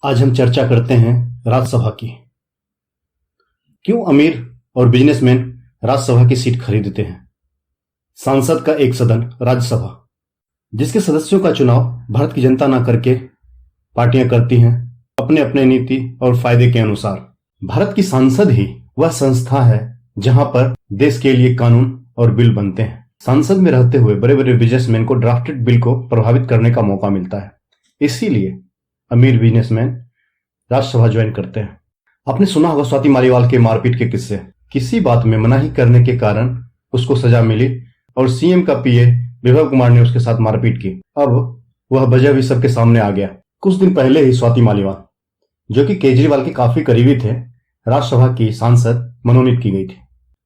आज हम चर्चा करते हैं राज्यसभा की। क्यों अमीर और बिजनेसमैन राज्यसभा की सीट खरीदते हैं। सांसद का एक सदन राज्यसभा, जिसके सदस्यों का चुनाव भारत की जनता ना करके पार्टियां करती हैं अपने अपने नीति और फायदे के अनुसार। भारत की संसद ही वह संस्था है जहां पर देश के लिए कानून और बिल बनते हैं। संसद में रहते हुए बड़े बड़े बिजनेसमैन को ड्राफ्टेड बिल को प्रभावित करने का मौका मिलता है। इसीलिए अमीर बिजनेसमैन राज्यसभा ज्वाइन करते हैं। आपने सुना होगा स्वाति मालीवाल के मारपीट के किस्से। किसी बात में मनाही करने के कारण उसको सजा मिली और सीएम का पीए विभव कुमार ने उसके साथ मारपीट की। अब वह वजह भी सबके सामने आ गया। कुछ दिन पहले ही स्वाति मालीवाल, जो कि केजरीवाल के काफी करीबी थे, राज्यसभा की सांसद मनोनीत की गई थी।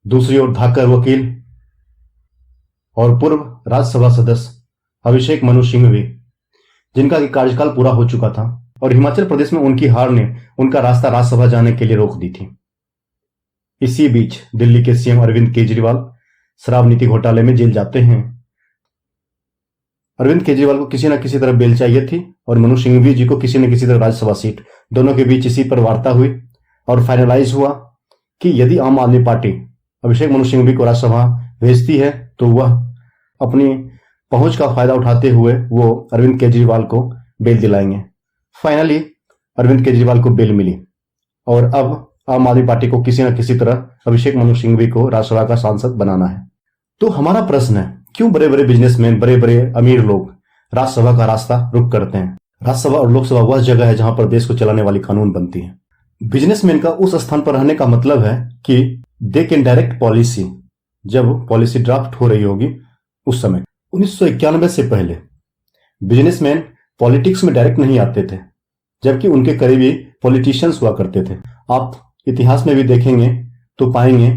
दूसरी ओर धाकर वकील और पूर्व राज्यसभा सदस्य अभिषेक मनु सिंघवी, जिनका कार्यकाल पूरा हो चुका था और हिमाचल प्रदेश में उनकी हार ने उनका रास्ता राज्यसभा जाने के लिए रोक दी थी। इसी बीच दिल्ली के सीएम अरविंद केजरीवाल शराब नीति घोटाले में जेल जाते हैं। अरविंद केजरीवाल को किसी न किसी तरह बेल चाहिए थी और मनु सिंघवी जी को किसी न किसी तरह राज्यसभा सीट। दोनों के बीच इसी पर वार्ता हुई और फाइनलाइज हुआ कि यदि आम आदमी पार्टी अभिषेक मनु सिंघवी को राज्यसभा भेजती है तो वह अपनी पहुंच का फायदा उठाते हुए वो अरविंद केजरीवाल को बेल दिलाएंगे। फाइनली अरविंद केजरीवाल को बेल मिली और अब आम आदमी पार्टी को किसी न किसी तरह अभिषेक मनु सिंघवी को राज्यसभा का सांसद बनाना है। तो हमारा प्रश्न है, क्यों बड़े बड़े बिजनेसमैन, बड़े बड़े अमीर लोग राज्यसभा का रास्ता रुक करते हैं। राज्यसभा और लोकसभा वह जगह है जहां पर देश को चलाने वाली कानून बनती है। बिजनेसमैन का उस स्थान पर रहने का मतलब है कि दे कैन डायरेक्ट पॉलिसी। जब पॉलिसी ड्राफ्ट हो रही होगी उस समय 1991 से पहले बिजनेसमैन पॉलिटिक्स में डायरेक्ट नहीं आते थे, जबकि उनके करीबी पॉलिटिशियंस हुआ करते थे। आप इतिहास में भी देखेंगे तो पाएंगे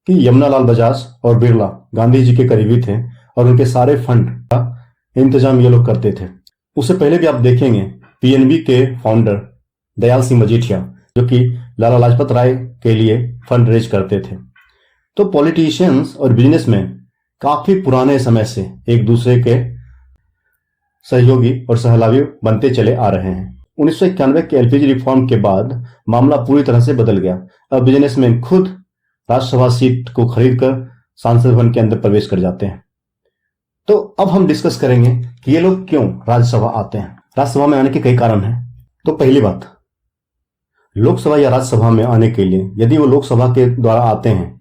कि यमुनालाल बजाज और बिरला गांधी जी के करीबी थे और उनके सारे फंड का इंतजाम ये लोग करते थे। उससे पहले भी आप देखेंगे पीएनबी के फाउंडर दयाल सिंह मजीठिया, जो कि लाला लाजपत राय के लिए फंड रेज करते थे। तो पॉलिटिशियंस और बिजनेसमैन काफी पुराने समय से एक दूसरे के सहयोगी और सहलावी बनते चले आ रहे हैं। 1991 के एलपीजी रिफॉर्म के बाद मामला पूरी तरह से बदल गया। अब बिजनेसमैन खुद राज्यसभा सीट को खरीदकर सांसद भवन के अंदर प्रवेश कर जाते हैं। तो अब हम डिस्कस करेंगे कि ये लोग क्यों राज्यसभा आते हैं। राज्यसभा में आने के कई कारण हैं। तो पहली बात, लोकसभा या राज्यसभा में आने के लिए यदि वो लोकसभा के द्वारा आते हैं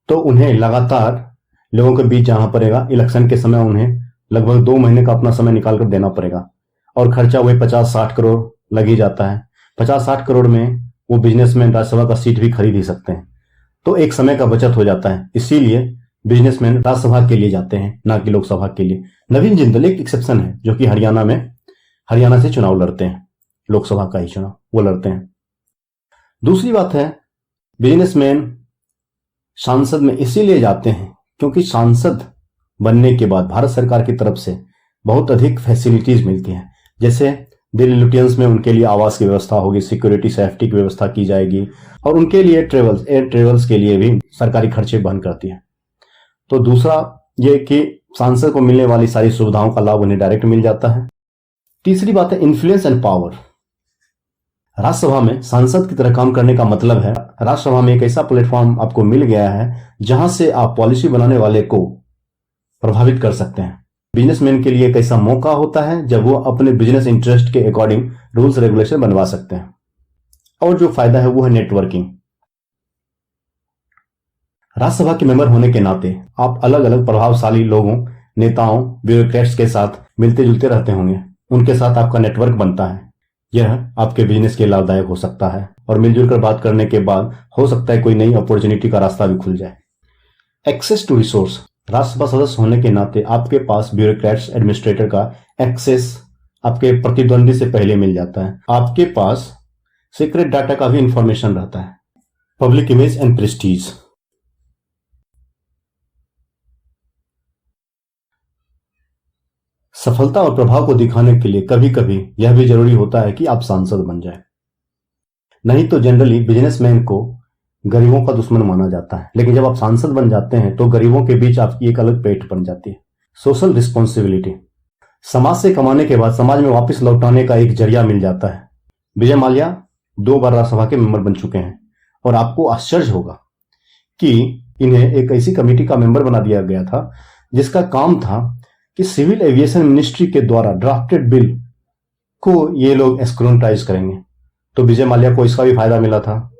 तो उन्हें लगातार लोगों के बीच जाना पड़ेगा। इलेक्शन के समय उन्हें लगभग 2 महीने का अपना समय निकाल कर देना पड़ेगा और खर्चा वही 50-60 करोड़ लग ही जाता है। 50-60 करोड़ में वो बिजनेसमैन राज्यसभा का सीट भी खरीद ही सकते हैं। तो एक समय का बचत हो जाता है। इसीलिए बिजनेसमैन राज्यसभा के लिए जाते हैं, ना कि लोकसभा के लिए। नवीन जिंदल एक एक्सेप्शन है, जो कि हरियाणा से चुनाव लड़ते हैं, लोकसभा का ही चुनाव वो लड़ते हैं। दूसरी बात है, बिजनेसमैन सांसद में इसीलिए जाते हैं क्योंकि सांसद बनने के बाद भारत सरकार की तरफ से बहुत अधिक फैसिलिटीज मिलती हैं। जैसे दिल्ली लुटियंस में उनके लिए आवास की व्यवस्था होगी, सिक्योरिटी सेफ्टी की व्यवस्था की जाएगी और उनके लिए एयर ट्रेवल्स के लिए भी सरकारी खर्चे वहन करती है। तो दूसरा ये कि सांसद को मिलने वाली सारी सुविधाओं का लाभ उन्हें डायरेक्ट मिल जाता है। तीसरी बात है इन्फ्लुएंस एंड पावर। राज्यसभा में सांसद की तरह काम करने का मतलब है राज्यसभा में एक ऐसा प्लेटफॉर्म आपको मिल गया है जहां से आप पॉलिसी बनाने वाले को प्रभावित कर सकते हैं। बिजनेसमैन के लिए एक ऐसा मौका होता है जब वो अपने बिजनेस इंटरेस्ट के अकॉर्डिंग रूल्स रेगुलेशन बनवा सकते हैं। और जो फायदा है वो है नेटवर्किंग। राज्यसभा के मेंबर होने के नाते आप अलग अलग प्रभावशाली लोगों, नेताओं, ब्यूरोक्रेट्स के साथ मिलते जुलते रहते होंगे। उनके साथ आपका नेटवर्क बनता है। यह आपके बिजनेस के लाभदायक हो सकता है और मिलजुल कर बात करने के बाद हो सकता है कोई नई अपॉर्चुनिटी का रास्ता भी खुल जाए। Access to resource. राज्यसभा सदस्य होने के नाते आपके पास ब्यूरोक्रेट्स, एडमिनिस्ट्रेटर का एक्सेस आपके प्रतिद्वंदी से पहले मिल जाता है। आपके पास सीक्रेट डाटा का भी इंफॉर्मेशन रहता है। Public image and Prestige. सफलता और प्रभाव को दिखाने के लिए कभी कभी यह भी जरूरी होता है कि आप सांसद बन जाए। नहीं तो जनरली बिजनेसमैन को गरीबों का दुश्मन माना जाता है, लेकिन जब आप सांसद बन जाते हैं तो गरीबों के बीच आपकी एक अलग पेठ बन जाती है। Social responsibility. समाज से कमाने के बाद समाज में वापस लौटाने का एक जरिया मिल जाता है। विजय माल्या 2 बार राज्यसभा के मेंबर बन चुके हैं और आपको आश्चर्य होगा कि इन्हें एक ऐसी कमेटी का मेंबर बना दिया गया था जिसका काम था कि सिविल एविएशन मिनिस्ट्री के द्वारा ड्राफ्टेड बिल को ये लोग स्क्रूटनाइज करेंगे। तो विजय माल्या को इसका भी फायदा मिला था।